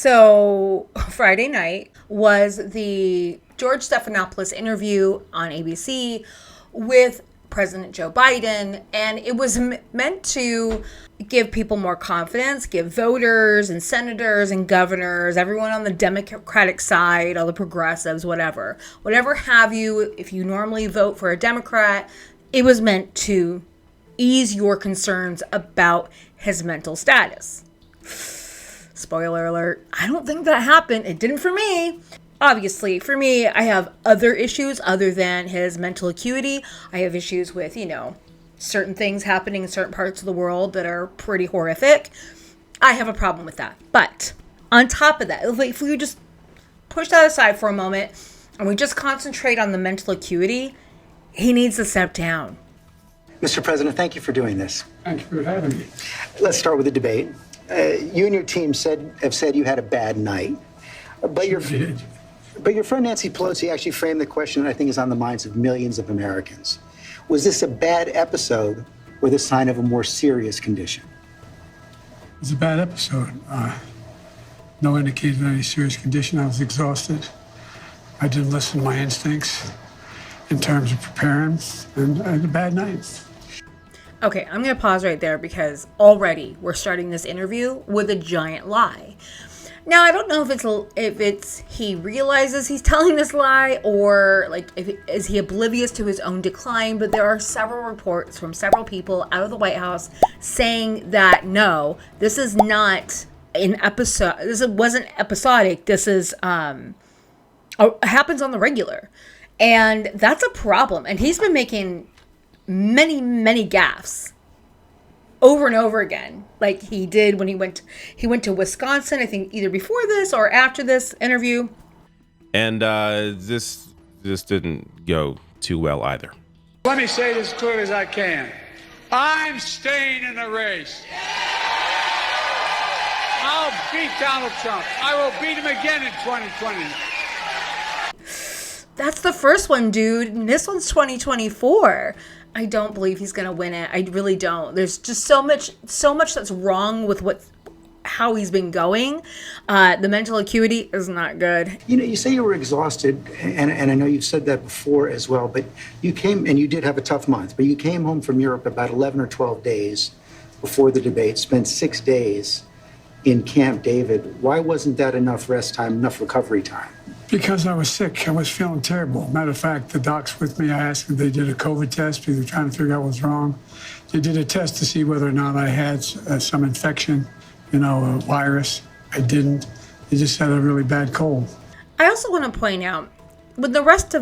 So Friday night was the George Stephanopoulos interview on ABC with President Joe Biden, and it was meant to give people more confidence, give voters and senators and governors, everyone on the Democratic side, all the progressives, whatever have you, if you normally vote for a Democrat, it was meant to ease your concerns about his mental status. Spoiler alert, I don't think that happened. It didn't for me. Obviously, for me, I have other issues other than his mental acuity. I have issues with, certain things happening in certain parts of the world that are pretty horrific. I have a problem with that. But on top of that, if we just push that aside for a moment and we just concentrate on the mental acuity, he needs to step down. Mr. President, thank you for doing this. Thank you for having me. Let's start with the debate. You and your team have said you had a bad night. But your friend Nancy Pelosi actually framed the question that I think is on the minds of millions of Americans. Was this a bad episode or the sign of a more serious condition? It was a bad episode. No indication of any serious condition. I was exhausted. I didn't listen to my instincts in terms of preparing, and I had a bad night. Okay, I'm going to pause right there because already we're starting this interview with a giant lie. Now, I don't know if it's he realizes he's telling this lie or is he oblivious to his own decline, but there are several reports from several people out of the White House saying that no, this is not an episode. This wasn't episodic. This is happens on the regular. And that's a problem. And he's been making many gaffes over and over again, like he did when he went to Wisconsin, I think either before this or after this interview. And this didn't go too well either. Let me say this as clearly as I can. I'm staying in the race. I'll beat Donald Trump. I will beat him again in 2020. That's the first one, dude. This one's 2024. I don't believe he's going to win it. I really don't. There's just so much that's wrong with how he's been going. The mental acuity is not good. You say you were exhausted, and I know you've said that before as well, but you came, and you did have a tough month, but you came home from Europe about 11 or 12 days before the debate, spent 6 days in Camp David. Why wasn't that enough rest time, enough recovery time? Because I was sick. I was feeling terrible. Matter of fact, the docs with me, I asked them, they did a COVID test because they were trying to figure out what was wrong. They did a test to see whether or not I had some infection, a virus. I didn't. They just had a really bad cold. I also want to point out, when the rest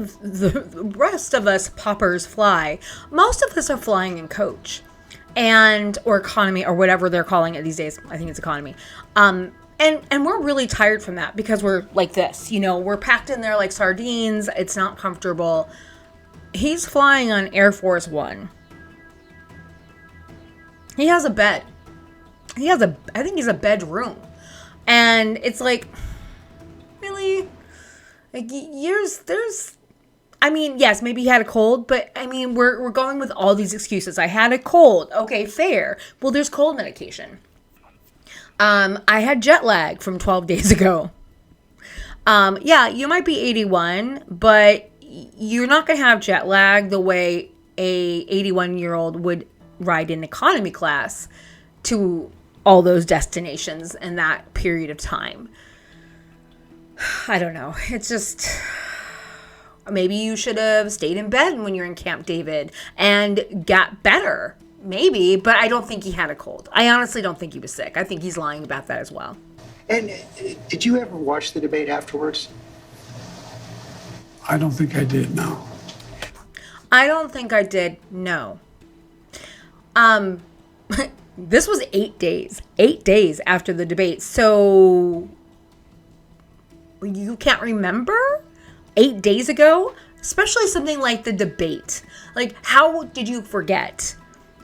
of us poppers fly, most of us are flying in coach or economy or whatever they're calling it these days. I think it's economy. And we're really tired from that because we're like this, we're packed in there like sardines. It's not comfortable. He's flying on Air Force One. He has a bed. I think he's a bedroom. And it's like, really? Yes, maybe he had a cold, but we're going with all these excuses. I had a cold. Okay, fair. Well, there's cold medication. I had jet lag from 12 days ago. You might be 81, but you're not going to have jet lag the way a 81-year-old would ride in economy class to all those destinations in that period of time. I don't know. It's just, maybe you should have stayed in bed when you're in Camp David and got better. Maybe, but I don't think he had a cold. I honestly don't think he was sick. I think he's lying about that as well. And did you ever watch the debate afterwards? I don't think I did, no. I don't think I did, no. This was 8 days. 8 days after the debate. So you can't remember 8 days ago? Especially something like the debate. Like, how did you forget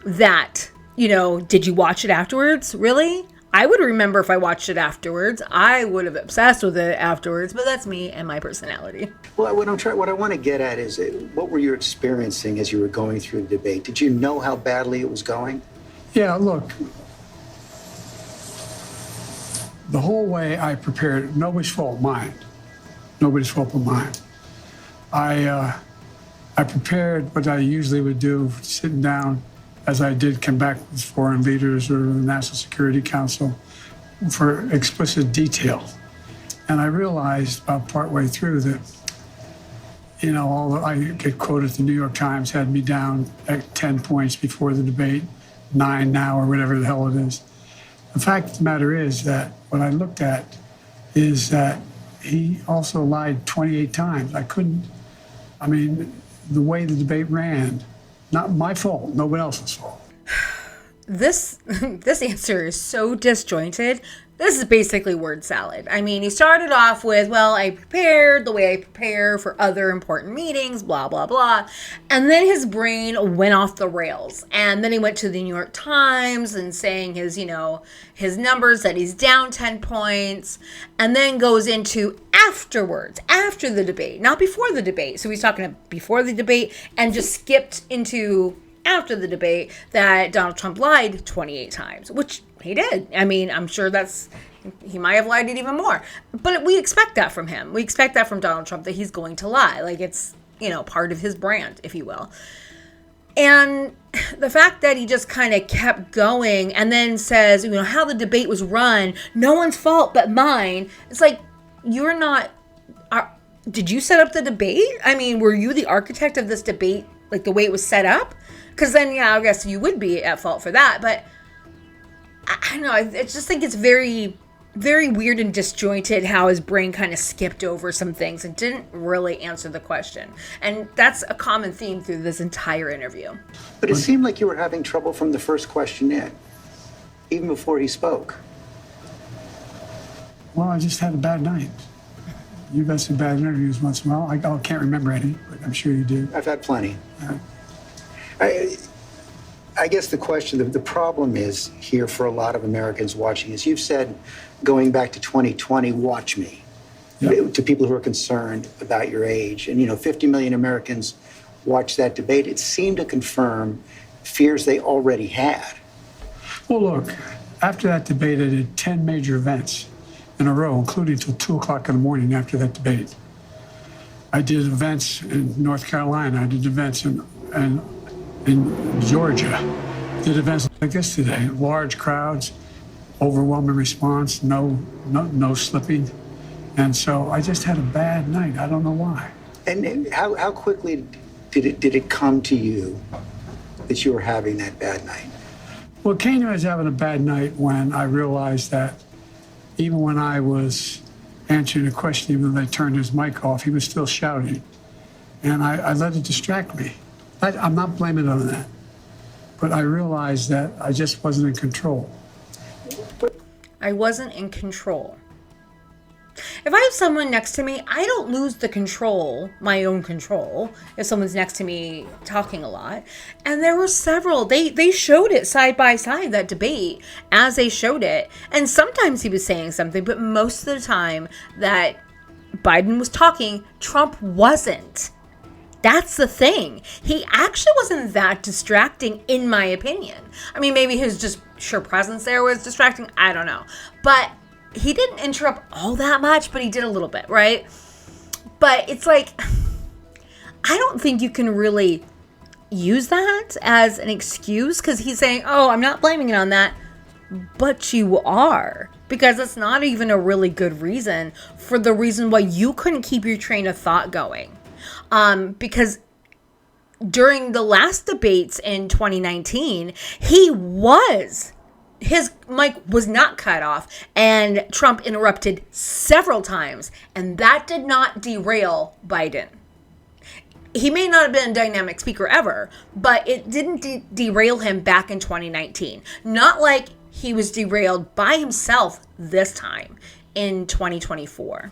that, did you watch it afterwards? Really? I would remember if I watched it afterwards. I would have obsessed with it afterwards, but that's me and my personality. Well, what I want to get at is, what were you experiencing as you were going through the debate? Did you know how badly it was going? Yeah, look, the whole way I prepared, nobody's fault, mine. Nobody's fault but mine. I prepared what I usually would do, sitting down, as I did come back with foreign leaders or the National Security Council, for explicit detail. And I realized about partway through that, I get quoted, the New York Times had me down at 10 points before the debate, 9 now, or whatever the hell it is. The fact of the matter is that what I looked at is that he also lied 28 times. The way the debate ran, not my fault, nobody else's fault. This answer is so disjointed. This is basically word salad. I mean, he started off with, well, I prepared the way I prepare for other important meetings, blah, blah, blah. And then his brain went off the rails. And then he went to the New York Times and saying his numbers, that he's down 10 points, and then goes into afterwards, after the debate, not before the debate. So he's talking before the debate and just skipped into after the debate that Donald Trump lied 28 times, which he did. I mean, I'm sure he might have lied it even more. But we expect that from him. We expect that from Donald Trump, that he's going to lie. Like, it's, part of his brand, if you will. And the fact that he just kind of kept going and then says, how the debate was run, no one's fault but mine. It's like, did you set up the debate? I mean, were you the architect of this debate, like the way it was set up? Because then, I guess you would be at fault for that. But I don't know. I just think it's very, very weird and disjointed how his brain kind of skipped over some things and didn't really answer the question. And that's a common theme through this entire interview. But it seemed like you were having trouble from the first question in, even before he spoke. Well, I just had a bad night. You've had some bad interviews once in a while. I can't remember any, but I'm sure you do. I've had plenty. I guess the question, the problem is here for a lot of Americans watching, as you've said, going back to 2020, watch me, to people who are concerned about your age. And, 50 million Americans watched that debate. It seemed to confirm fears they already had. Well, look, after that debate, I did 10 major events in a row, including till 2 o'clock in the morning after that debate. I did events in North Carolina. I did events in Georgia. Did events like this today. Large crowds, overwhelming response, no slipping. And so I just had a bad night. I don't know why. And how quickly did it come to you that you were having that bad night? Well, it came to me, I was having a bad night when I realized that even when I was answering a question, even though they turned his mic off, he was still shouting. And I let it distract me. I'm not blaming it on that. But I realized that I just wasn't in control. I wasn't in control. If I have someone next to me, I don't lose the control, my own control, if someone's next to me talking a lot. And there were several. They showed it side by side, that debate, as they showed it. And sometimes he was saying something, but most of the time that Biden was talking, Trump wasn't. That's the thing. He actually wasn't that distracting, in my opinion. I mean, maybe his just sheer presence there was distracting. I don't know. But he didn't interrupt all that much, but he did a little bit, right? But it's like, I don't think you can really use that as an excuse, because he's saying, oh, I'm not blaming it on that. But you are, because it's not even a really good reason for the reason why you couldn't keep your train of thought going. Because during the last debates in 2019, his mic was not cut off, and Trump interrupted several times, and that did not derail Biden. He may not have been a dynamic speaker ever, but it didn't derail him back in 2019. Not like he was derailed by himself this time in 2024.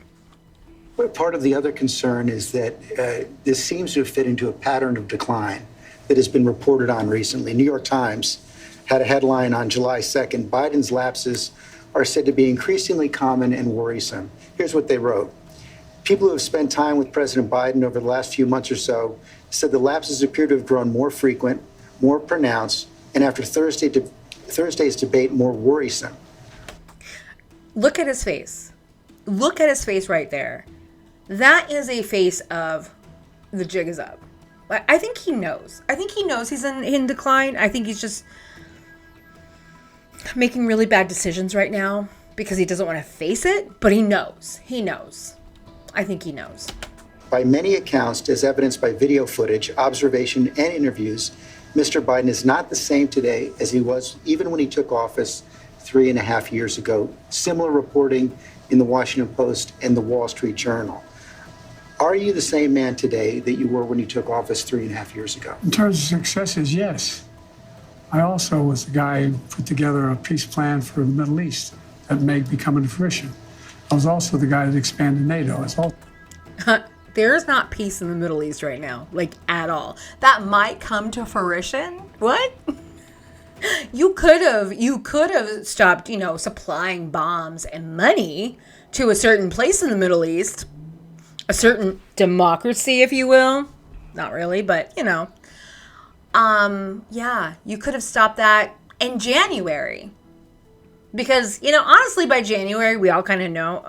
But part of the other concern is that this seems to have fit into a pattern of decline that has been reported on recently. New York Times had a headline on July 2nd, Biden's lapses are said to be increasingly common and worrisome. Here's what they wrote. People who have spent time with President Biden over the last few months or so said the lapses appear to have grown more frequent, more pronounced, and after Thursday's debate, more worrisome. Look at his face. Look at his face right there. That is a face of the jig is up. I think he knows. I think he knows he's in decline. I think he's just making really bad decisions right now because he doesn't want to face it, but he knows. He knows. I think he knows. By many accounts, as evidenced by video footage, observation, and interviews, Mr. Biden is not the same today as he was even when he took office 3.5 years ago. Similar reporting in the Washington Post and the Wall Street Journal. Are you the same man today that you were when you took office 3.5 years ago? In terms of successes, yes. I also was the guy who put together a peace plan for the Middle East that may be coming to fruition. I was also the guy that expanded NATO. There's not peace in the Middle East right now, like at all. That might come to fruition. What? You could have stopped, supplying bombs and money to a certain place in the Middle East, a certain democracy, if you will. Not really, but yeah, you could have stopped that in January. Because, honestly, by January, we all kind of know,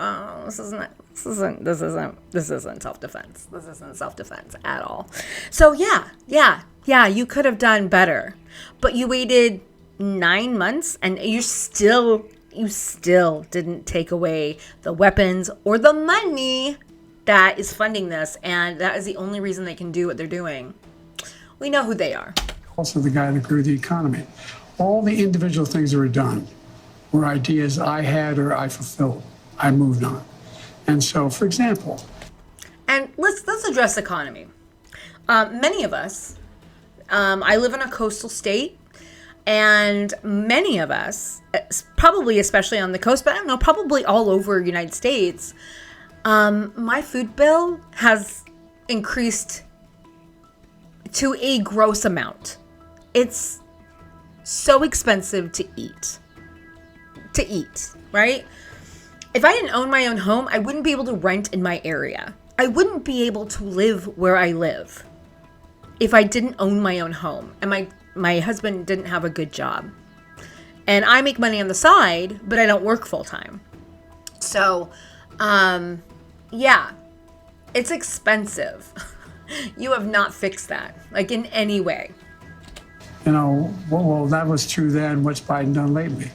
this isn't self-defense. This isn't self-defense at all. So yeah, you could have done better. But you waited 9 months and you still didn't take away the weapons or the money that is funding this. And that is the only reason they can do what they're doing. We know who they are. Also the guy that grew the economy. All the individual things that were done were ideas I had or I fulfilled. I moved on. And so, for example. And let's address economy. Many of us, I live in a coastal state, and many of us, probably especially on the coast, but I don't know, probably all over the United States, my food bill has increased to a gross amount. It's so expensive to eat, right? If I didn't own my own home, I wouldn't be able to rent in my area. I wouldn't be able to live where I live if I didn't own my own home and my husband didn't have a good job. And I make money on the side, but I don't work full time. So, yeah, it's expensive. You have not fixed that, like in any way. Well, that was true then. What's Biden done lately?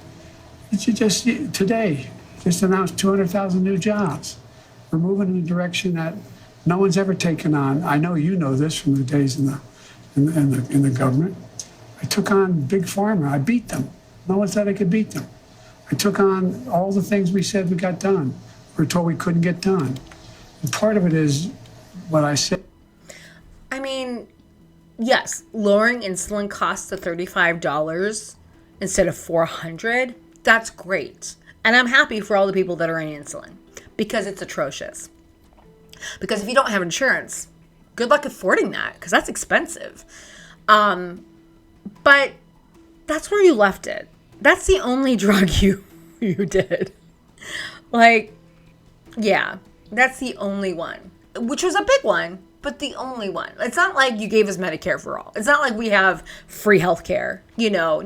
Today, just announced 200,000 new jobs. We're moving in a direction that no one's ever taken on. I know you know this from the days in the government. I took on Big Pharma. I beat them. No one said I could beat them. I took on all the things we said we got done. We were told we couldn't get done. And part of it is what I said. I mean, yes, lowering insulin costs to $35 instead of $400. That's great. And I'm happy for all the people that are on insulin because it's atrocious. Because if you don't have insurance, good luck affording that because that's expensive. But that's where you left it. That's the only drug you did. Like, yeah, that's the only one, which was a big one, but the only one. It's not like you gave us Medicare for all. It's not like we have free health care. No,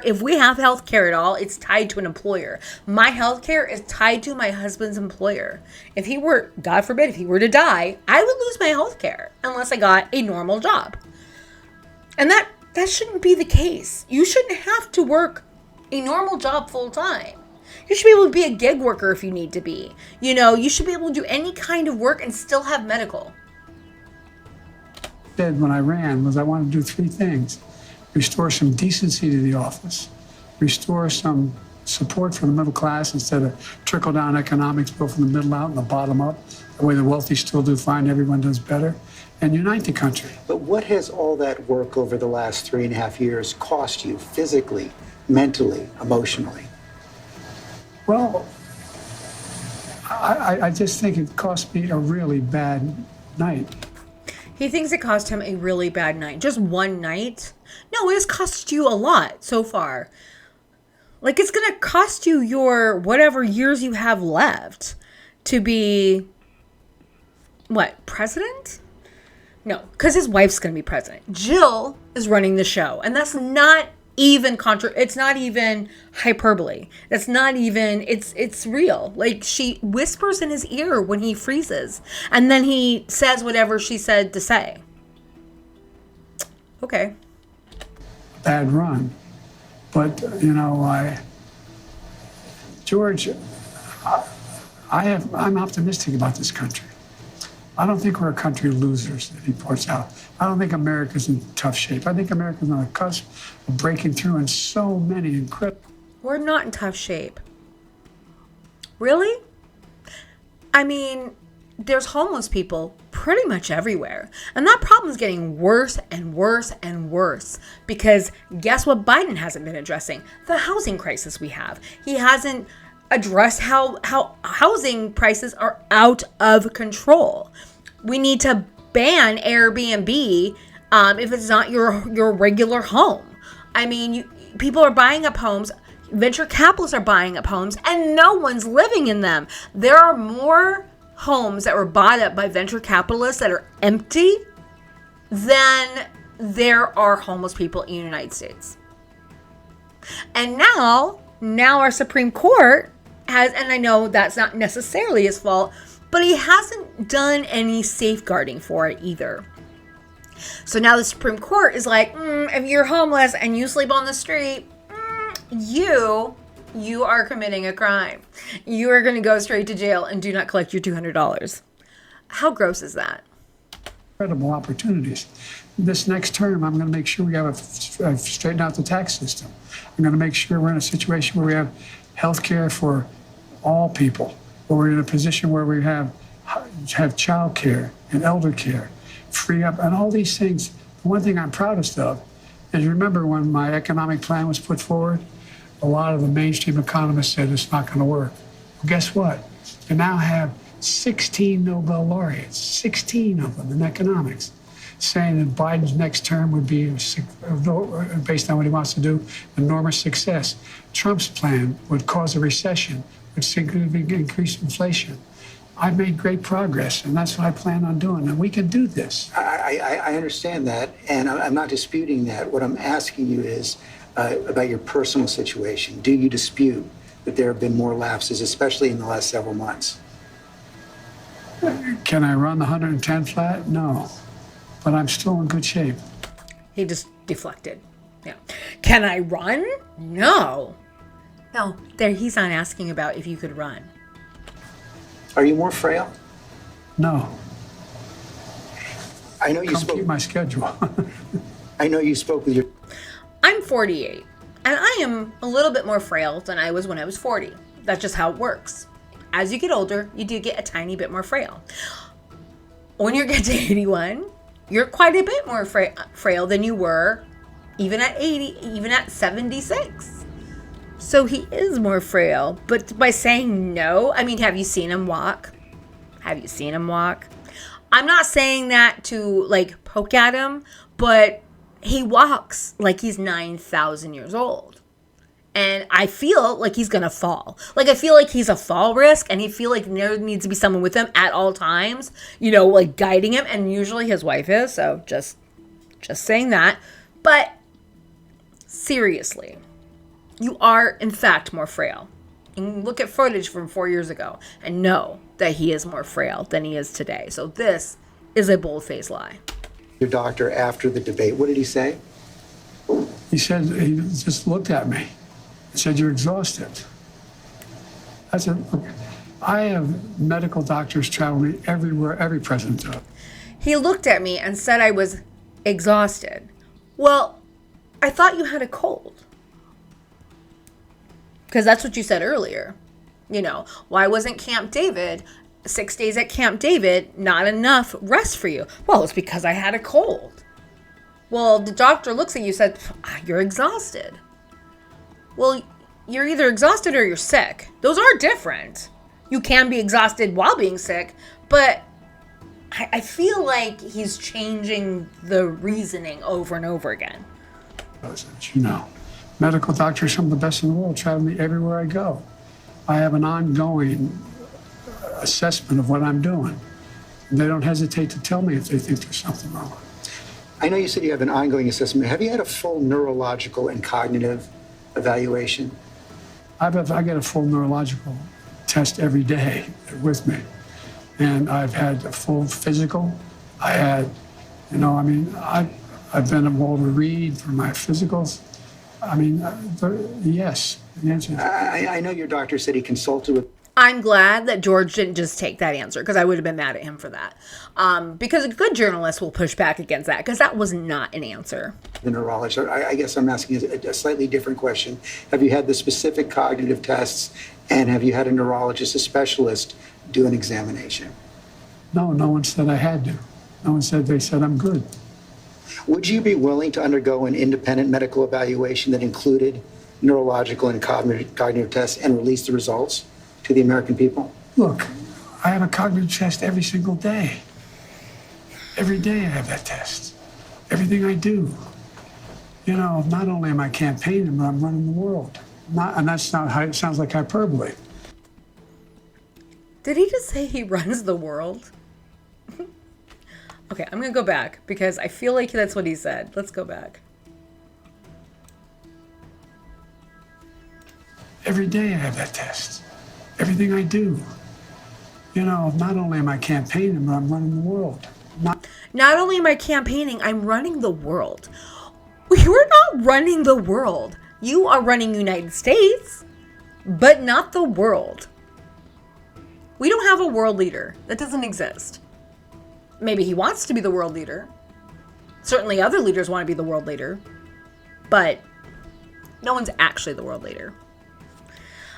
if we have health care at all, it's tied to an employer. My health care is tied to my husband's employer. If he were, God forbid, if he were to die, I would lose my health care unless I got a normal job. And that shouldn't be the case. You shouldn't have to work a normal job full time. You should be able to be a gig worker if you need to be. You should be able to do any kind of work and still have medical. Said when I ran was I wanted to do three things: restore some decency to the office, restore some support for the middle class instead of trickle-down economics built from the middle out and the bottom up, the way the wealthy still do fine, everyone does better, and unite the country. But what has all that work over the last 3.5 years cost you physically, mentally, emotionally? Well, I just think it cost me a really bad night. He thinks it cost him a really bad night. Just one night? No, it has cost you a lot so far. Like, it's going to cost you your whatever years you have left to be, president? No, because his wife's going to be president. Jill is running the show, and that's not even it's not even hyperbole. It's not even, it's real. Like, she whispers in his ear when he freezes, and then he says whatever she said to say. Okay. Bad run. But, George, I'm optimistic about this country. I don't think we're a country of losers, that he points out. I don't think America's in tough shape. I think America's on the cusp of breaking through in so many incredible... We're not in tough shape. Really? I mean, there's homeless people pretty much everywhere. And that problem is getting worse and worse and worse. Because guess what Biden hasn't been addressing? The housing crisis we have. He hasn't addressed how housing prices are out of control. We need to ban Airbnb if it's not your regular home. I mean, people are buying up homes. Venture capitalists are buying up homes, and no one's living in them. There are more homes that were bought up by venture capitalists that are empty than there are homeless people in the United States. And now our Supreme Court has, and I know that's not necessarily his fault, but he hasn't done any safeguarding for it either. So now the Supreme Court is like, if you're homeless and you sleep on the street, you are committing a crime. You are going to go straight to jail and do not collect your $200. How gross is that? Incredible opportunities. This next term, I'm going to make sure we have straighten out the tax system. I'm going to make sure we're in a situation where we have health care for all people, where we're in a position where we have child care and elder care, free up, and all these things. The one thing I'm proudest of is, remember when my economic plan was put forward, a lot of the mainstream economists said it's not going to work. Well, guess what? We now have 16 Nobel laureates, 16 of them in economics, saying that Biden's next term would be, based on what he wants to do, enormous success. Trump's plan would cause a recession, would significantly increase inflation. I've made great progress, and that's what I plan on doing, and we can do this. I understand that, and I'm not disputing that. What I'm asking you is about your personal situation. Do you dispute that there have been more lapses, especially in the last several months? Can I run the 110 flat? No, but I'm still in good shape. He just deflected. Yeah. Can I run? No. No, there, he's not asking about if you could run. Are you more frail? No. I know you spoke. Keep my schedule. I know you spoke with your. I'm 48, and I am a little bit more frail than I was when I was 40. That's just how it works. As you get older, you do get a tiny bit more frail. When you get to 81, you're quite a bit more frail than you were even at 80, even at 76. So he is more frail. But by saying no, I mean, have you seen him walk? Have you seen him walk? I'm not saying that to like poke at him, but he walks like he's 9,000 years old. And I feel like he's going to fall. Like, I feel like he's a fall risk, and I feel like there needs to be someone with him at all times, you know, like guiding him. And usually his wife is, so just saying that. But seriously, you are, in fact, more frail. And look at footage from 4 years ago and know that he is more frail than he is today. So this is a bold-faced lie. Your doctor after the debate, what did he say? He said, he just looked at me and said, "You're exhausted." I said, "Look, I have medical doctors traveling everywhere, every president does." He looked at me and said I was exhausted. Well, I thought you had a cold. Because that's what you said earlier. You know, why wasn't Camp David, 6 days at Camp David, not enough rest for you? Well, it's because I had a cold. Well, the doctor looks at you and said, "You're exhausted." Well, you're either exhausted or you're sick. Those are different. You can be exhausted while being sick, but I feel like he's changing the reasoning over and over again. As you know, medical doctors, some of the best in the world, travel me everywhere I go. I have an ongoing assessment of what I'm doing. And they don't hesitate to tell me if they think there's something wrong. I know you said you have an ongoing assessment. Have you had a full neurological and cognitive evaluation? I get a full neurological test every day with me. And I've had a full physical. I had, I've been able to read for my physicals. Yes, the answer is I know your doctor said he consulted with I'm glad that George didn't just take that answer, because I would have been mad at him for that. Because a good journalist will push back against that, because that was not an answer. the neurologist. I guess I'm asking a slightly different question. Have you had the specific cognitive tests, and have you had a neurologist, a specialist, do an examination? no one said I had to. No one said, they said I'm good. Would you be willing to undergo an independent medical evaluation that included neurological and cognitive tests and release the results to the American people? Look, I have a cognitive test every single day. Every day I have that test. Everything I do. Not only am I campaigning, but I'm running the world. And that's not how it sounds like hyperbole. Did he just say he runs the world? Okay, I'm going to go back, because I feel like that's what he said. Let's go back. Every day I have that test. Everything I do. Not only am I campaigning, but I'm running the world. Not only am I campaigning, I'm running the world. You're not running the world. You are running the United States, but not the world. We don't have a world leader. That doesn't exist. Maybe he wants to be the world leader. Certainly other leaders want to be the world leader. But no one's actually the world leader.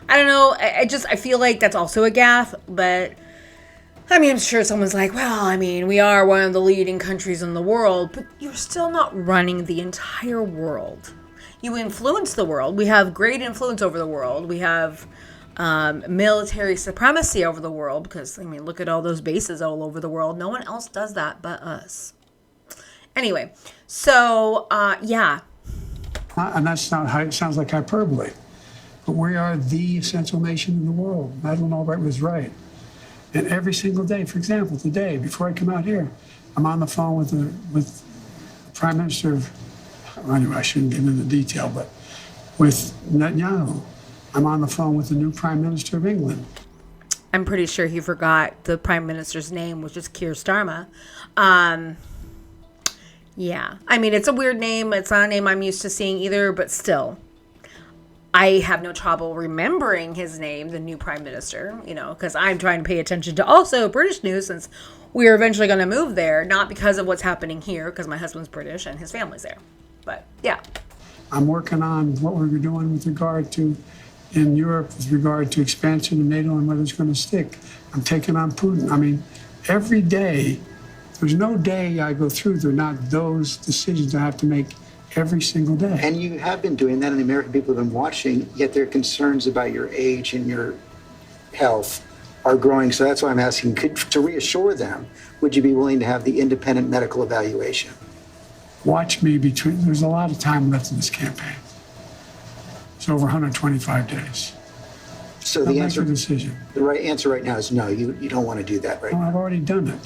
I don't know. I feel like that's also a gaffe, but I'm sure someone's like, well, we are one of the leading countries in the world, but you're still not running the entire world. You influence the world. We have great influence over the world. We have military supremacy over the world, because, look at all those bases all over the world. No one else does that but us. Anyway, so, yeah. And that's not how it sounds like hyperbole. But we are the essential nation in the world. Madeleine Albright was right. And every single day, for example, today, before I come out here, I'm on the phone with the Prime Minister of, anyway, I shouldn't get into detail, but with Netanyahu. I'm on the phone with the new Prime Minister of England. I'm pretty sure he forgot the Prime Minister's name, which is Keir Starmer. Yeah. It's a weird name. It's not a name I'm used to seeing either, but still. I have no trouble remembering his name, the new Prime Minister, because I'm trying to pay attention to also British news, since we are eventually going to move there, not because of what's happening here, because my husband's British and his family's there. But, yeah. I'm working on what we're doing with regard to, in Europe, with regard to expansion of NATO and whether it's going to stick. I'm taking on Putin. Every day, there's no day I go through, there are not those decisions I have to make every single day. And you have been doing that, and the American people have been watching, yet their concerns about your age and your health are growing. So that's why I'm asking, to reassure them, would you be willing to have the independent medical evaluation? Watch me there's a lot of time left in this campaign. It's over 125 days. So I'll the make answer, a decision. the right answer right now is no, you don't want to do that right No, now. I've already done it.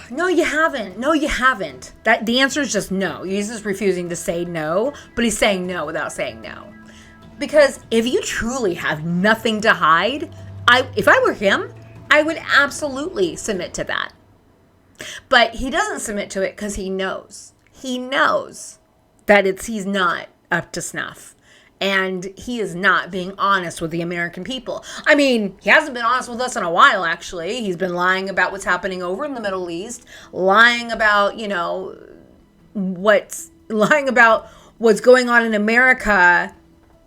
No, you haven't. No, you haven't. The answer is just no. He's just refusing to say no, but he's saying no without saying no. Because if you truly have nothing to hide, if I were him, I would absolutely submit to that. But he doesn't submit to it because he knows. He knows that he's not up to snuff. And he is not being honest with the American people. He hasn't been honest with us in a while, actually. He's been lying about what's happening over in the Middle East, lying about, what's going on in America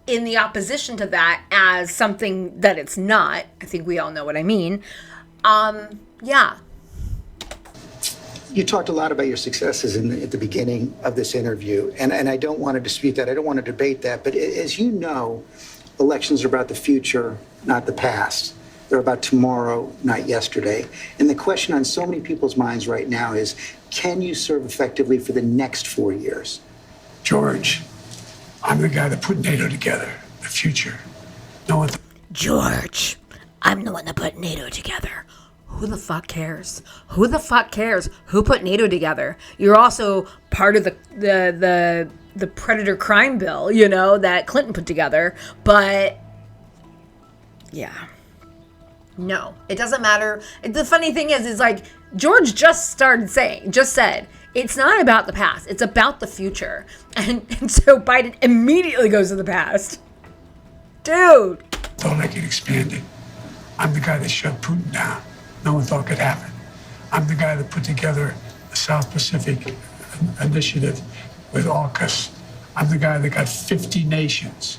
in the opposition to that as something that it's not. I think we all know what I mean. Yeah. You talked a lot about your successes at the beginning of this interview, and I don't want to dispute that. I don't want to debate that. But as you know, elections are about the future, not the past. They're about tomorrow, not yesterday. And the question on so many people's minds right now is, can you serve effectively for the next 4 years? George, I'm the guy that put NATO together, the future. No one. George, I'm the one that put NATO together. who the fuck cares? Who the fuck cares? Who put NATO together? You're also part of the predator crime bill, you know, that Clinton put together. But yeah, no, it doesn't matter. The funny thing is like George just said, it's not about the past. It's about the future. And so Biden immediately goes to the past. Dude. Thought I could expand it. I'm the guy that shut Putin down. No one thought could happen. I'm the guy that put together the South Pacific Initiative with AUKUS. I'm the guy that got 50 nations,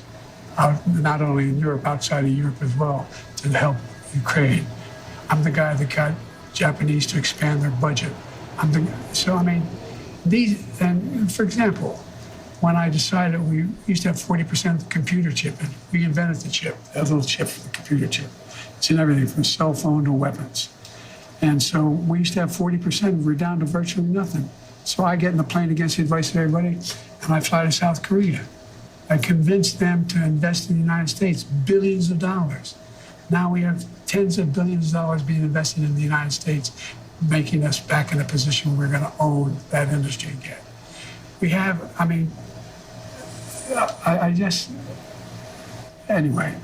out, not only in Europe, outside of Europe as well, to help Ukraine. I'm the guy that got Japanese to expand their budget. So I mean, for example, when I decided we used to have 40% of the computer chip, and we invented the chip, that little chip for the computer chip. It's in everything from cell phone to weapons. And so we used to have 40%, we're down to virtually nothing. So I get in the plane against the advice of everybody, and I fly to South Korea. I convinced them to invest in the United States, billions of dollars. Now we have tens of billions of dollars being invested in the United States, making us back in a position where we're going to own that industry again. We have, I mean, anyway.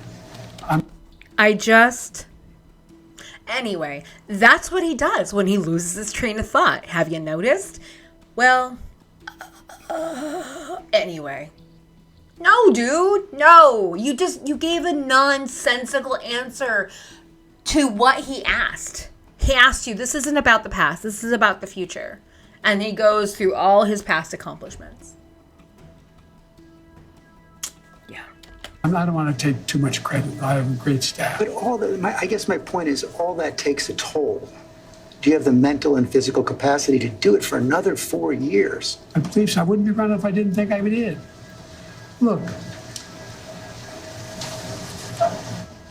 Anyway, that's what he does when he loses his train of thought. Have you noticed? Well, anyway. No, dude, no. You gave a nonsensical answer to what he asked. He asked you, this isn't about the past, this is about the future. And he goes through all his past accomplishments. Yeah. I don't want to take too much credit. I have a great staff. But I guess my point is, all that takes a toll. Do you have the mental and physical capacity to do it for another 4 years? I believe so. I wouldn't be running if I didn't think I did. Look,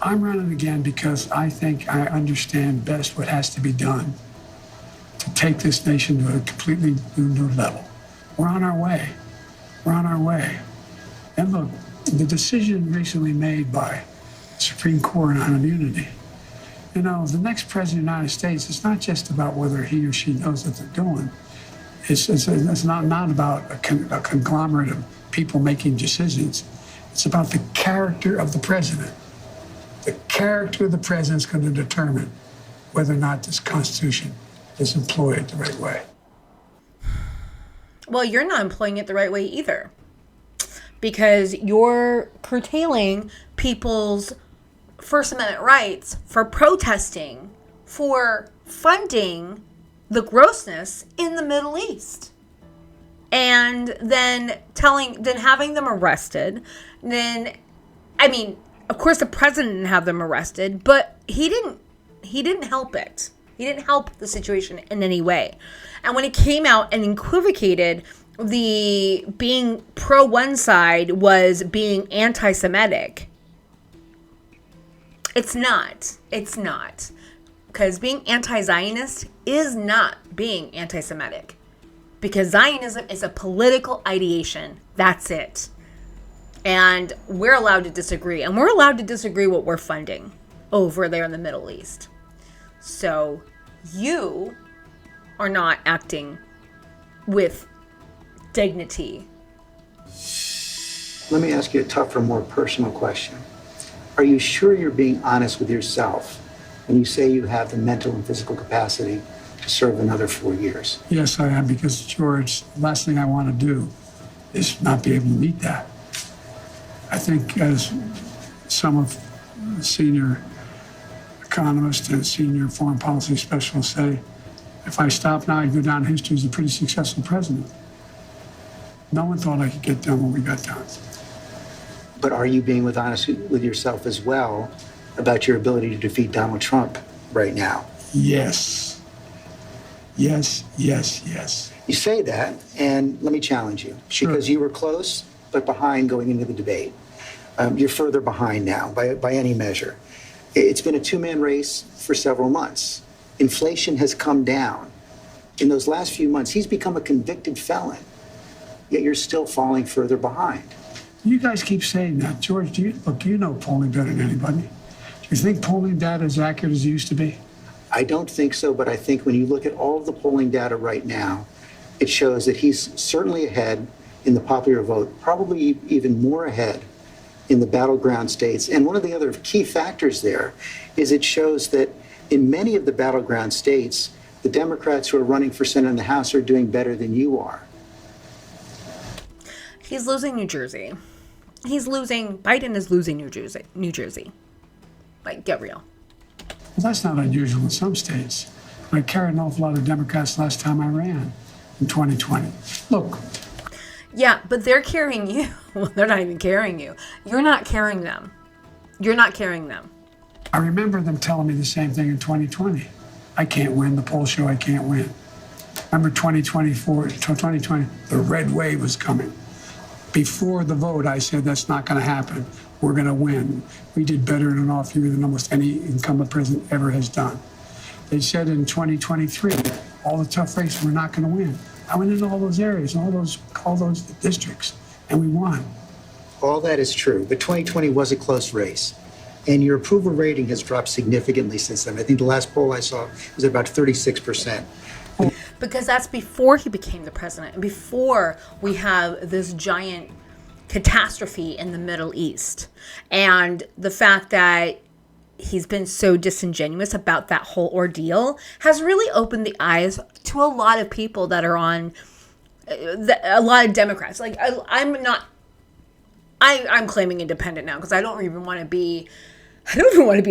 I'm running again because I think I understand best what has to be done to take this nation to a completely new level. We're on our way. We're on our way. And look, the decision recently made by the Supreme Court on immunity, you know, the next president of the United States, it's not just about whether he or she knows what they're doing. It's not about a conglomerate of people making decisions. It's about the character of the president. The character of the president is going to determine whether or not this Constitution is employed the right way. Well, you're not employing it the right way either, because you're curtailing people's First Amendment rights for protesting, for funding the grossness in the Middle East. And then having them arrested. I mean, of course the president didn't have them arrested, but he didn't help it. He didn't help the situation in any way. And when he came out and equivocated the being pro one side was being anti-Semitic, it's not. It's not. Because being anti-Zionist is not being anti-Semitic. Because Zionism is a political ideation. That's it. And we're allowed to disagree. And we're allowed to disagree what we're funding over there in the Middle East. So you are not acting with dignity. Let me ask you a tougher, more personal question. Are you sure you're being honest with yourself when you say you have the mental and physical capacity to serve another 4 years? Yes, I am, because, George, the last thing I want to do is not be able to meet that. I think, as some of the senior economists and senior foreign policy specialists say, if I stop now, I'd go down in history as a pretty successful president. No one thought I could get done what we got done. But are you being honest with yourself as well about your ability to defeat Donald Trump right now? Yes. Yes, yes, yes. You say that, and let me challenge you. Sure. Because you were close, but behind going into the debate. You're further behind now, by any measure. It's been a two-man race for several months. Inflation has come down. In those last few months, he's become a convicted felon, yet you're still falling further behind. You guys keep saying that. George, you know polling better than anybody. Do you think polling data is accurate as it used to be? I don't think so, but I think when you look at all of the polling data right now, it shows that he's certainly ahead in the popular vote, probably even more ahead in the battleground states. And one of the other key factors there is it shows that in many of the battleground states, the Democrats who are running for Senate and the House are doing better than you are. He's losing New Jersey. Biden is losing New Jersey. Like, get real. Well, that's not unusual in some states. I carried an awful lot of Democrats last time I ran in 2020. Look. Yeah, but they're carrying you. Well, they're not even carrying you. You're not carrying them. I remember them telling me the same thing in 2020. I can't win. The polls show I can't win. Remember 2020, the red wave was coming. Before the vote, I said, that's not going to happen. We're going to win. We did better in an off year than almost any incumbent president ever has done. They said in 2023, all the tough races, we're not going to win. I went into all those areas, all those districts, and we won. All that is true, but 2020 was a close race. And your approval rating has dropped significantly since then. I think the last poll I saw was at about 36%. Because that's before he became the president and before we have this giant catastrophe in the Middle East. And the fact that he's been so disingenuous about that whole ordeal has really opened the eyes to a lot of people that are on, a lot of Democrats. Like, I'm claiming independent now because I don't even want to be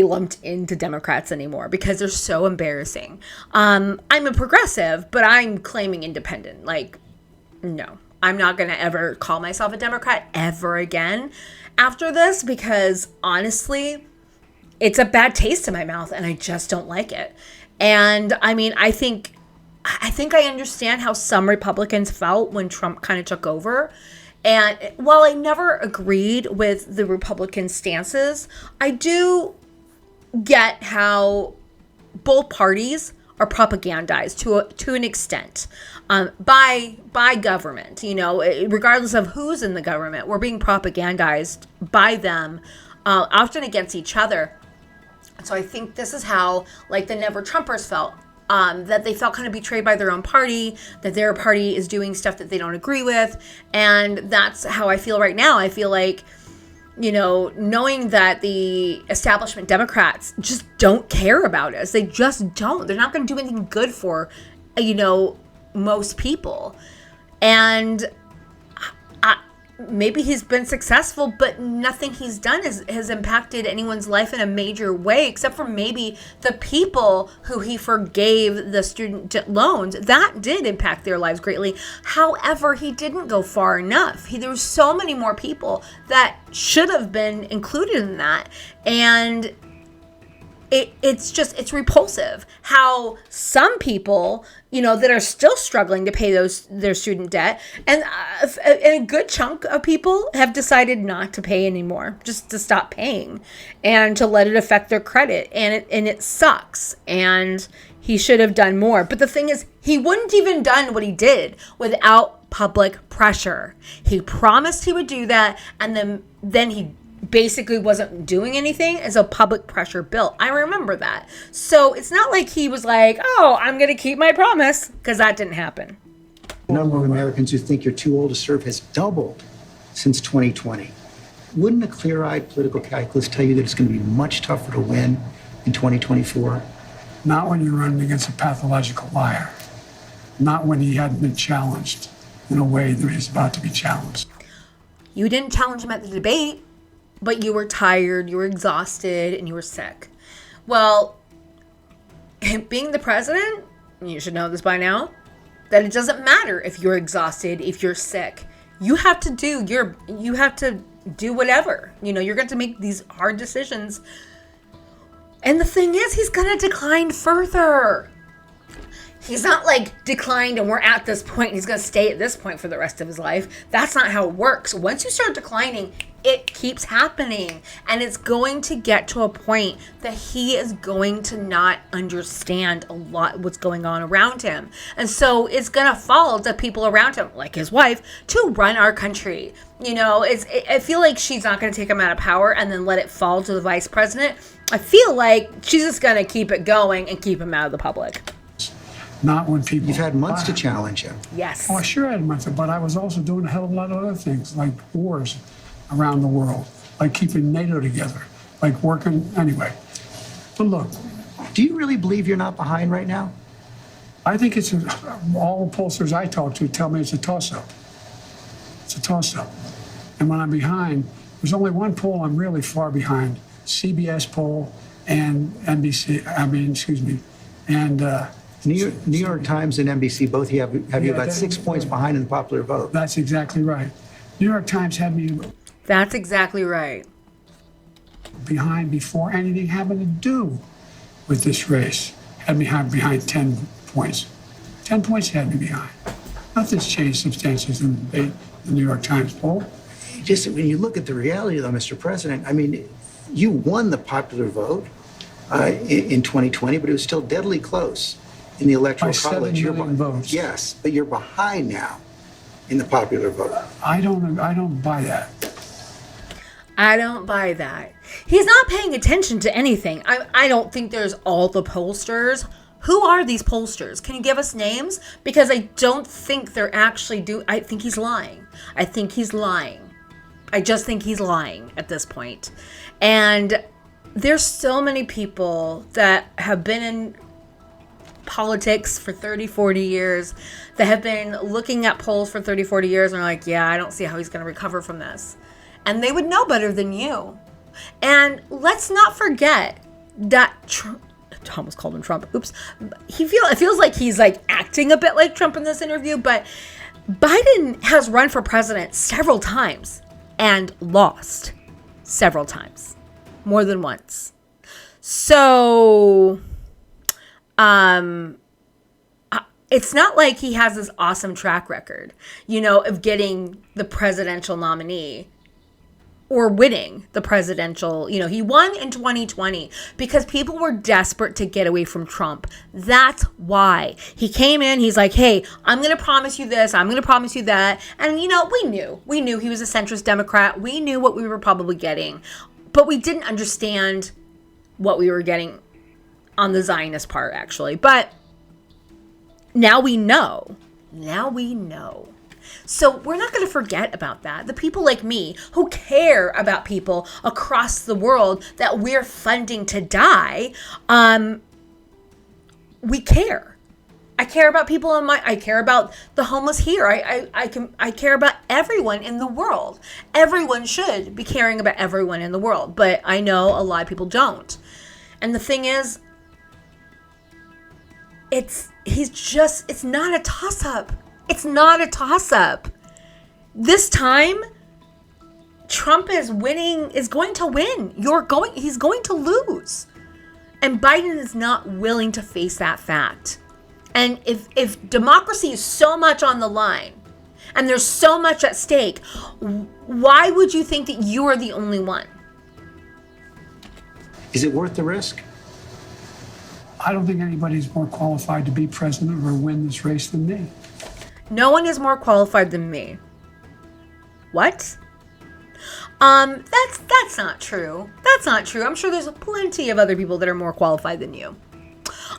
lumped into Democrats anymore because they're so embarrassing. I'm a progressive, but I'm claiming independent. Like, no, I'm not going to ever call myself a Democrat ever again after this because honestly, it's a bad taste in my mouth and I just don't like it. And I mean, I think I understand how some Republicans felt when Trump kind of took over. And while I never agreed with the Republican stances, I do get how both parties are propagandized to an extent by government. You know, regardless of who's in the government, we're being propagandized by them, often against each other. So I think this is how, like, the Never Trumpers felt. That they felt kind of betrayed by their own party, that their party is doing stuff that they don't agree with. And that's how I feel right now. I feel like, you know, knowing that the establishment Democrats just don't care about us. They just don't. They're not going to do anything good for, you know, most people. And maybe he's been successful, but nothing he's done has impacted anyone's life in a major way, except for maybe the people who he forgave the student loans. That did impact their lives greatly. However, he didn't go far enough. There were so many more people that should have been included in that. And it's repulsive how some people, you know, that are still struggling to pay their student debt, and a good chunk of people have decided not to pay anymore, just to stop paying and to let it affect their credit, and it sucks. And he should have done more. But the thing is, he wouldn't even done what he did without public pressure. He promised he would do that, and then he basically wasn't doing anything, and so public pressure built. I remember that. So it's not like he was like, oh, I'm going to keep my promise, because that didn't happen. The number of Americans who think you're too old to serve has doubled since 2020. Wouldn't a clear-eyed political calculus tell you that it's going to be much tougher to win in 2024? Not when you're running against a pathological liar. Not when he hadn't been challenged in a way that he's about to be challenged. You didn't challenge him at the debate, but you were tired, you were exhausted, and you were sick. Well, being the president, you should know this by now, that it doesn't matter if you're exhausted, if you're sick. You have to do whatever. You know, you're going to make these hard decisions. And the thing is, he's going to decline further. He's not like declined and we're at this point and he's going to stay at this point for the rest of his life. That's not how it works. Once you start declining, it keeps happening. And it's going to get to a point that he is going to not understand a lot what's going on around him. And so it's going to fall to people around him, like his wife, to run our country. You know, I feel like she's not going to take him out of power and then let it fall to the vice president. I feel like she's just going to keep it going and keep him out of the public. Not when people. You've had months to challenge him. Yes. Oh, I sure had months, but I was also doing a hell of a lot of other things, like wars around the world, like keeping NATO together, like working anyway. But look, Do you really believe you're not behind right now? I think all the pollsters I talk to tell me it's a toss-up. It's a toss-up. And when I'm behind, there's only one poll I'm really far behind, CBS poll and New York Times and NBC both have you about 6 points behind in the popular vote. That's exactly right. New York Times had me That's exactly right. behind before anything having to do with this race. Had me behind 10 points. 10 points had me behind. Nothing's changed substantially from the New York Times poll. Just when you look at the reality, though, Mr. President, I mean, you won the popular vote in 2020, but it was still deadly close in the electoral By college. 7 million votes. Yes, but you're behind now in the popular vote. I don't buy that. I don't buy that. He's not paying attention to anything. I don't think there's all the pollsters. Who are these pollsters? Can you give us names? Because I don't think they're actually I think he's lying. I think he's lying. I just think he's lying at this point. And there's so many people that have been in politics for 30, 40 years, that have been looking at polls for 30, 40 years and are like, yeah, I don't see how he's going to recover from this. And they would know better than you. And let's not forget that I almost called him Trump. Oops. It feels like he's like acting a bit like Trump in this interview, but Biden has run for president several times and lost several times, more than once. So, it's not like he has this awesome track record, of getting the presidential nominee or winning the presidential, he won in 2020 because people were desperate to get away from Trump. That's why he came in. He's like, hey, I'm going to promise you this. I'm going to promise you that. And, we knew he was a centrist Democrat. We knew what we were probably getting, but we didn't understand what we were getting on the Zionist part, actually. But now we know. So we're not going to forget about that. The people like me who care about people across the world that we're funding to die, we care. I care about people I care about the homeless here. I care about everyone in the world. Everyone should be caring about everyone in the world, but I know a lot of people don't. And the thing is, it's not a toss-up. It's not a toss-up. This time, Trump is going to win. He's going to lose. And Biden is not willing to face that fact. And if democracy is so much on the line, and there's so much at stake, why would you think that you are the only one? Is it worth the risk? I don't think anybody's more qualified to be president or win this race than me. No one is more qualified than me. What? That's not true. That's not true. I'm sure there's plenty of other people that are more qualified than you.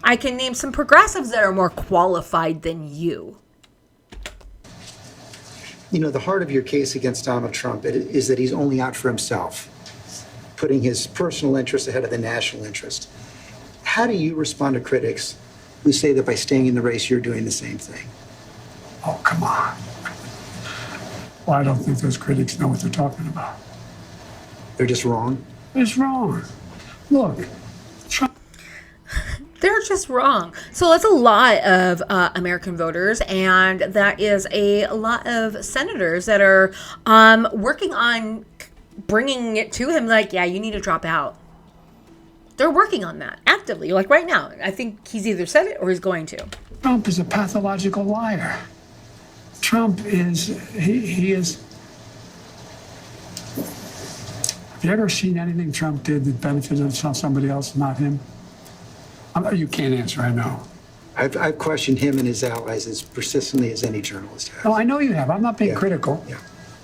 I can name some progressives that are more qualified than you. The heart of your case against Donald Trump is that he's only out for himself, putting his personal interest ahead of the national interest. How do you respond to critics who say that by staying in the race, you're doing the same thing? Oh, come on. Well, I don't think those critics know what they're talking about. They're just wrong? It's wrong. Look, Trump. They're just wrong. So that's a lot of American voters, and that is a lot of senators that are working on bringing it to him like, yeah, you need to drop out. They're working on that actively, like right now. I think he's either said it or he's going to. Trump is a pathological liar. Trump is, he is. Have you ever seen anything Trump did that benefited somebody else, not him? You can't answer, I know. I've questioned him and his allies as persistently as any journalist has. No, I know you have. I'm not being Yeah. critical. Yeah.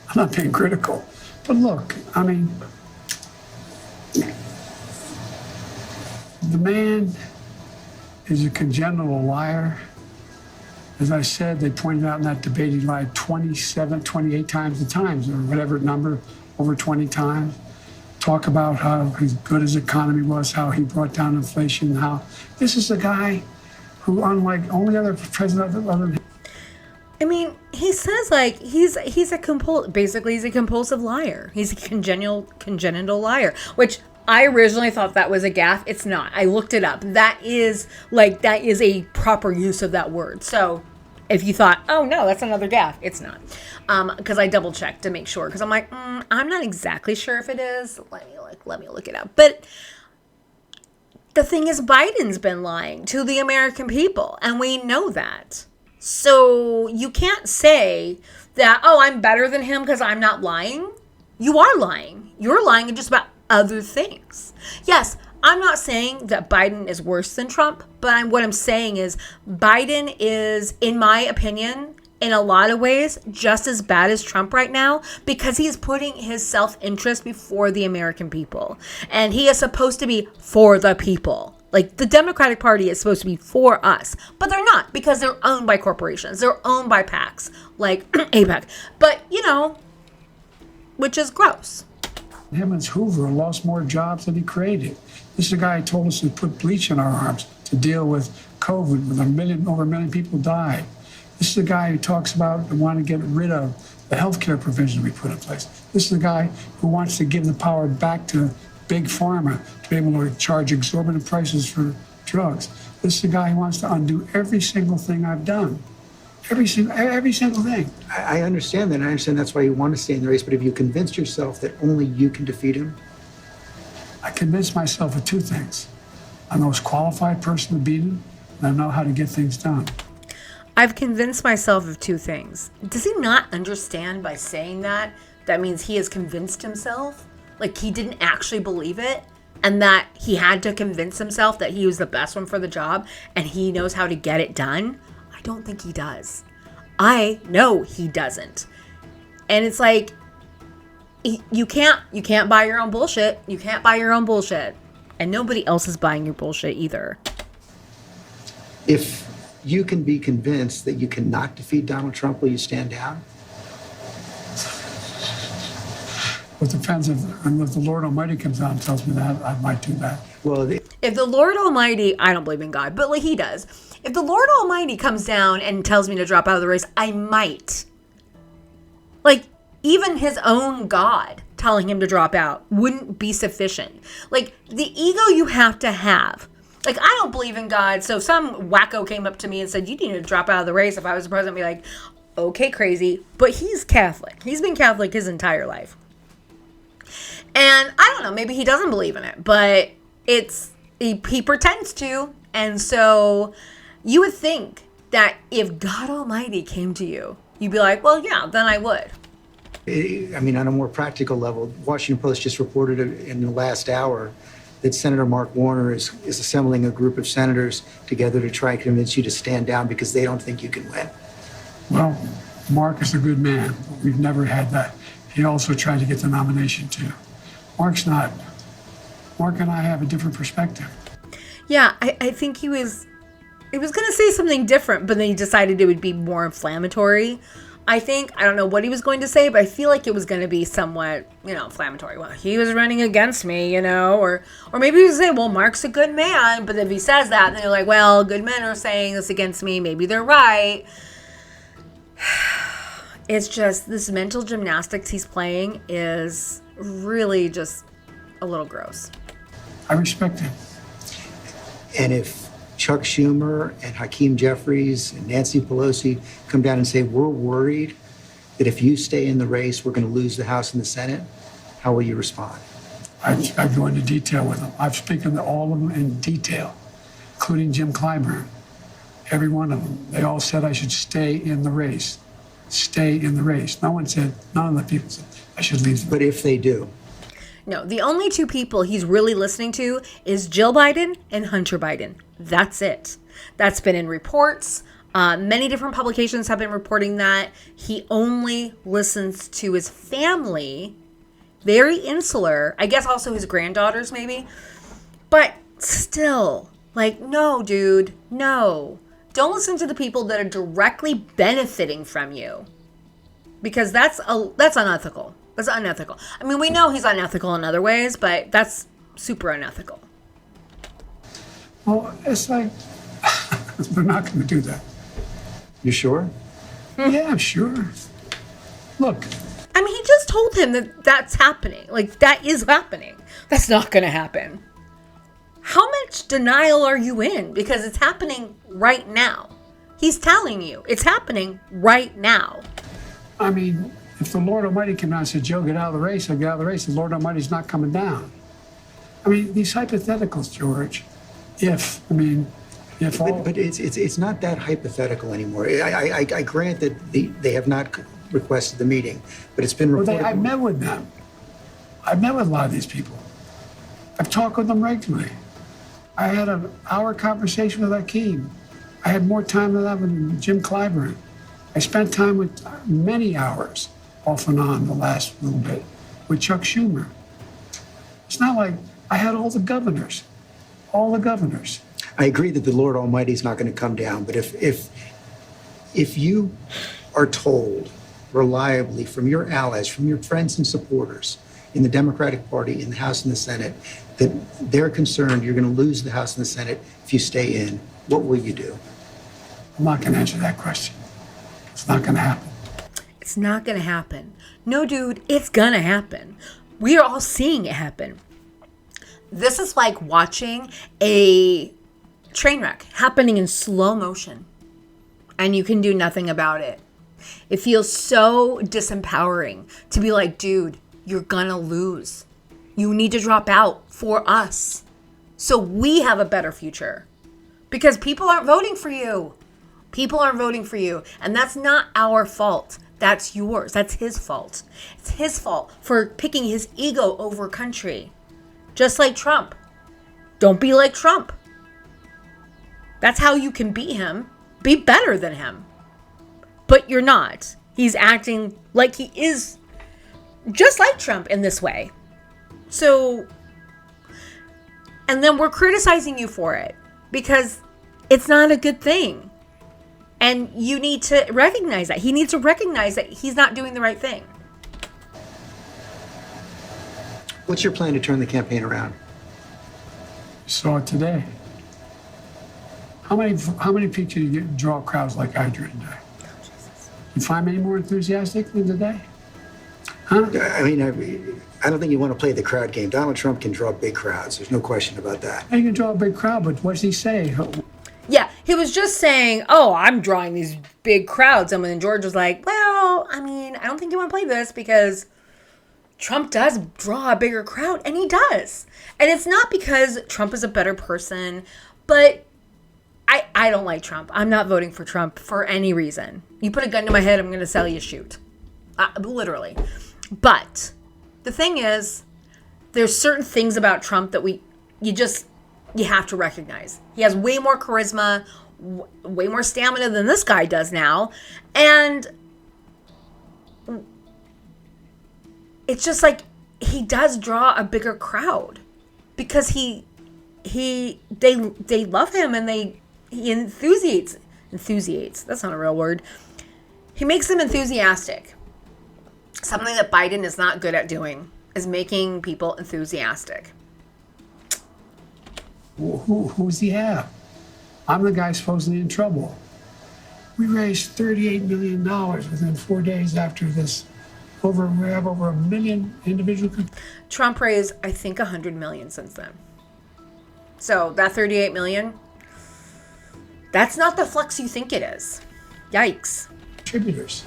I'm not being critical. But look, I mean, The man is a congenital liar. As I said, they pointed out in that debate he lied 27, 28 times the times, or whatever number, over 20 times. Talk about how good his economy was, how he brought down inflation, how this is a guy who, unlike only other president other than I mean, he says like he's a compulsive liar. He's a congenital liar, which I originally thought that was a gaffe. It's not. I looked it up. That is a proper use of that word. So if you thought, oh no, that's another gaffe, it's not. Because I double checked to make sure. Because I'm like, I'm not exactly sure if it is. Let me look it up. But the thing is, Biden's been lying to the American people, and we know that. So you can't say that, oh, I'm better than him because I'm not lying. You are lying. You're lying just about other things. Yes, I'm not saying that Biden is worse than Trump, but what I'm saying is Biden is, in my opinion, in a lot of ways, just as bad as Trump right now because he is putting his self-interest before the American people. And he is supposed to be for the people. Like, the Democratic Party is supposed to be for us, but they're not because they're owned by corporations. They're owned by PACs, like APAC. But, which is gross. him and Hoover lost more jobs than he created. This is a guy who told us to put bleach in our arms to deal with COVID, when over a million people died. This is a guy who talks about wanting to get rid of the healthcare provision we put in place. This is a guy who wants to give the power back to big pharma to be able to charge exorbitant prices for drugs. This is a guy who wants to undo every single thing I've done. Every single thing. I understand that. I understand that's why you want to stay in the race. But have you convinced yourself that only you can defeat him? I convinced myself of two things. I'm the most qualified person to beat him, and I know how to get things done. I've convinced myself of two things. Does he not understand by saying that means he has convinced himself? Like he didn't actually believe it? And that he had to convince himself that he was the best one for the job and he knows how to get it done? I don't think he does. I know he doesn't. And it's like, you can't buy your own bullshit. You can't buy your own bullshit. And nobody else is buying your bullshit either. If you can be convinced that you cannot defeat Donald Trump, will you stand down? It depends if the Lord Almighty comes out and tells me that, I might do that. Well, if the Lord Almighty, I don't believe in God, but like he does. If the Lord Almighty comes down and tells me to drop out of the race, I might. Like, even his own God telling him to drop out wouldn't be sufficient. Like, the ego you have to have. Like, I don't believe in God, so if some wacko came up to me and said, you need to drop out of the race, if I was the president, I'd be like, okay, crazy. But he's Catholic. He's been Catholic his entire life. And I don't know, maybe he doesn't believe in it, but he pretends to. And so you would think that if God Almighty came to you, you'd be like, well, yeah, then I would. I mean, on a more practical level, Washington Post just reported in the last hour that Senator Mark Warner is assembling a group of senators together to try and convince you to stand down because they don't think you can win. Well, Mark is a good man. We've never had that. He also tried to get the nomination too. Mark's not. Mark and I have a different perspective. Yeah, I think he was going to say something different, but then he decided it would be more inflammatory. I don't know what he was going to say, but I feel like it was going to be somewhat, inflammatory. Well, he was running against me, or maybe he was saying, well, Mark's a good man, but if he says that, then you're like, well, good men are saying this against me, maybe they're right. It's just, this mental gymnastics he's playing is really just a little gross. I respect him. And if Chuck Schumer and Hakeem Jeffries and Nancy Pelosi come down and say, we're worried that if you stay in the race, we're going to lose the House and the Senate, how will you respond? I go into detail with them. I've spoken to all of them in detail, including Jim Clyburn. Every one of them. They all said I should stay in the race. Stay in the race. None of the people said I should leave. But if they do? No, the only two people he's really listening to is Jill Biden and Hunter Biden. That's it. That's been in reports. Many different publications have been reporting that he only listens to his family. Very insular. I guess also his granddaughters maybe. But still, like, no, dude, no. Don't listen to the people that are directly benefiting from you. Because that's unethical. That's unethical. I mean, we know he's unethical in other ways, but that's super unethical. Well, it's like, they're not going to do that. You sure? Yeah, I'm sure. Look, I mean, he just told him that that's happening. Like, that is happening. That's not going to happen. How much denial are you in? Because it's happening right now. He's telling you it's happening right now. I mean, if the Lord Almighty came down and said, Joe, get out of the race, I'll get out of the race. The Lord Almighty's not coming down. I mean, these hypotheticals, George, But it's not that hypothetical anymore. I grant that they have not requested the meeting, but it's been reported. I've met with them. I've met with a lot of these people. I've talked with them regularly. I had an hour conversation with Akeem. I had more time than that with Jim Clyburn. I spent time with many hours off and on the last little bit with Chuck Schumer. It's not like I had all the governors. I agree that the Lord Almighty is not going to come down, but if you are told reliably from your allies, from your friends and supporters in the Democratic Party, in the House and the Senate, that they're concerned you're going to lose the House and the Senate if you stay in, what will you do? I'm not going to answer that question. It's not going to happen. It's not going to happen. No, dude, it's going to happen. We are all seeing it happen. This is like watching a train wreck happening in slow motion, and you can do nothing about it. It feels so disempowering to be like, dude, you're gonna lose. You need to drop out for us so we have a better future, because people aren't voting for you. People aren't voting for you, and that's not our fault. That's yours. That's his fault. It's his fault for picking his ego over country. Just like Trump. Don't be like Trump. That's how you can beat him. Be better than him. But you're not. He's acting like he is just like Trump in this way. So, and then we're criticizing you for it because it's not a good thing. And you need to recognize that. He needs to recognize that he's not doing the right thing. What's your plan to turn the campaign around? Saw it today. How many people do you draw crowds like I drew today? You find me any more enthusiastic than today? Huh? I mean, I don't think you want to play the crowd game. Donald Trump can draw big crowds. There's no question about that. You can draw a big crowd, but what does he say? Yeah, he was just saying, oh, I'm drawing these big crowds. And then George was like, well, I mean, I don't think you want to play this because Trump does draw a bigger crowd, and he does. And it's not because Trump is a better person, but I don't like Trump. I'm not voting for Trump for any reason. You put a gun to my head, I'm going to sell you a shoot. Literally. But the thing is, there's certain things about Trump that you have to recognize. He has way more charisma, way more stamina than this guy does now. And it's just like he does draw a bigger crowd because they love him and he enthusiates. That's not a real word. He makes them enthusiastic. Something that Biden is not good at doing is making people enthusiastic. Who's he have? I'm the guy supposedly in trouble. We raised $38 million within 4 days after this. We have over 1 million individual. Trump raised, I think, 100 million since then. So that 38 million, that's not the flux you think it is. Yikes. Contributors,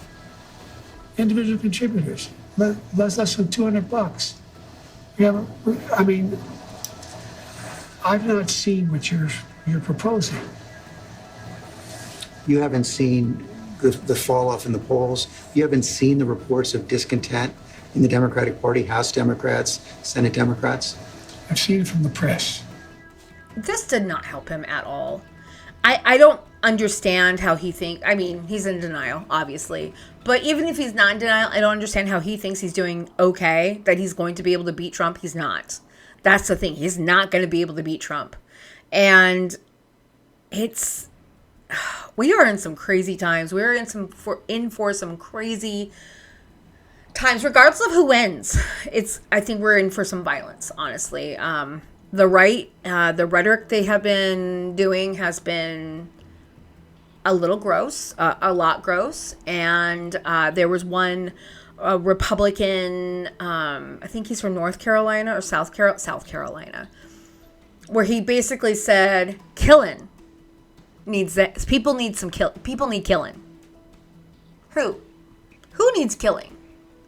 individual contributors, less than $200. I've not seen what you're proposing. You haven't seen the fall off in the polls. You haven't seen the reports of discontent in the Democratic Party, House Democrats, Senate Democrats. I've seen it from the press. This did not help him at all. I don't understand how he thinks. I mean, he's in denial, obviously. But even if he's not in denial, I don't understand how he thinks he's doing okay, that he's going to be able to beat Trump. He's not. That's the thing. He's not going to be able to beat Trump. And we are in some crazy times. We are in for some crazy times, regardless of who wins. I think we're in for some violence, honestly. The right, the rhetoric they have been doing has been a little gross, a lot gross. And there was one Republican, I think he's from North Carolina or South Carolina, where he basically said, killing needs that. People need killing. Who needs killing?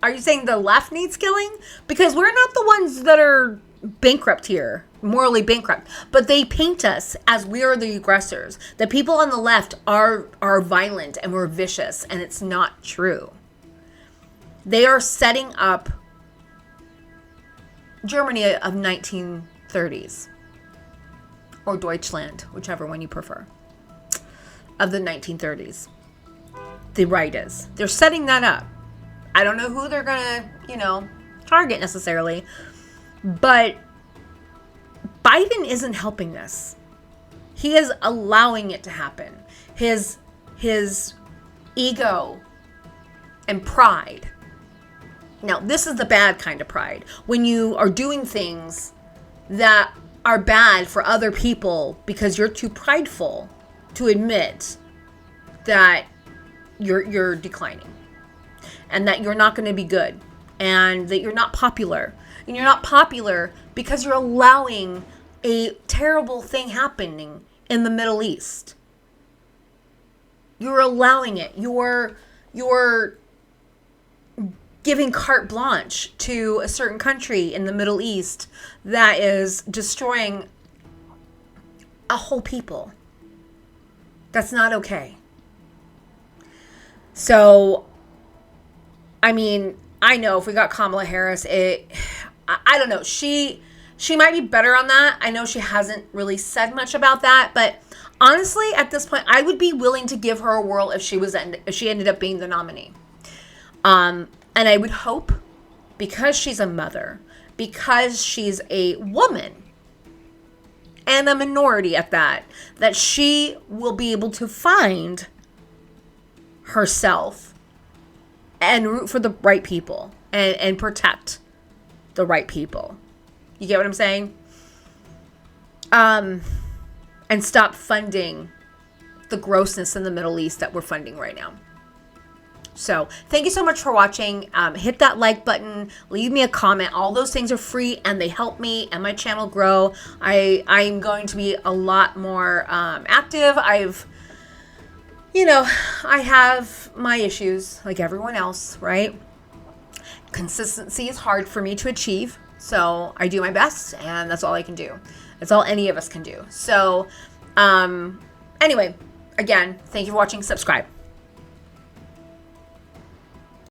Are you saying the left needs killing? Because we're not the ones that are bankrupt here, morally bankrupt. But they paint us as we are the aggressors. The people on the left are violent and we're vicious, and it's not true. They are setting up Germany of 1930s. Or Deutschland, whichever one you prefer. Of the 1930s. The right is. They're setting that up. I don't know who they're going to, target necessarily. But Biden isn't helping this. He is allowing it to happen. His ego and pride. Now, this is the bad kind of pride. When you are doing things that are bad for other people because you're too prideful to admit that you're declining. And that you're not going to be good, and that you're not popular. And you're not popular because you're allowing a terrible thing happening in the Middle East. You're allowing it. You're giving carte blanche to a certain country in the Middle East that is destroying a whole people. That's not okay. So, I mean, I know if we got Kamala Harris, I don't know. She might be better on that. I know she hasn't really said much about that, but honestly, at this point, I would be willing to give her a whirl if she ended up being the nominee. And I would hope, because she's a mother, because she's a woman, and a minority at that she will be able to find herself and root for the right people and protect the right people. You get what I'm saying? And stop funding the grossness in the Middle East that we're funding right now. So thank you so much for watching. Hit that like button, leave me a comment. All those things are free and they help me and my channel grow. I'm going to be a lot more active. I have my issues like everyone else, right? Consistency is hard for me to achieve. So I do my best and that's all I can do. That's all any of us can do. So anyway, again, thank you for watching. Subscribe.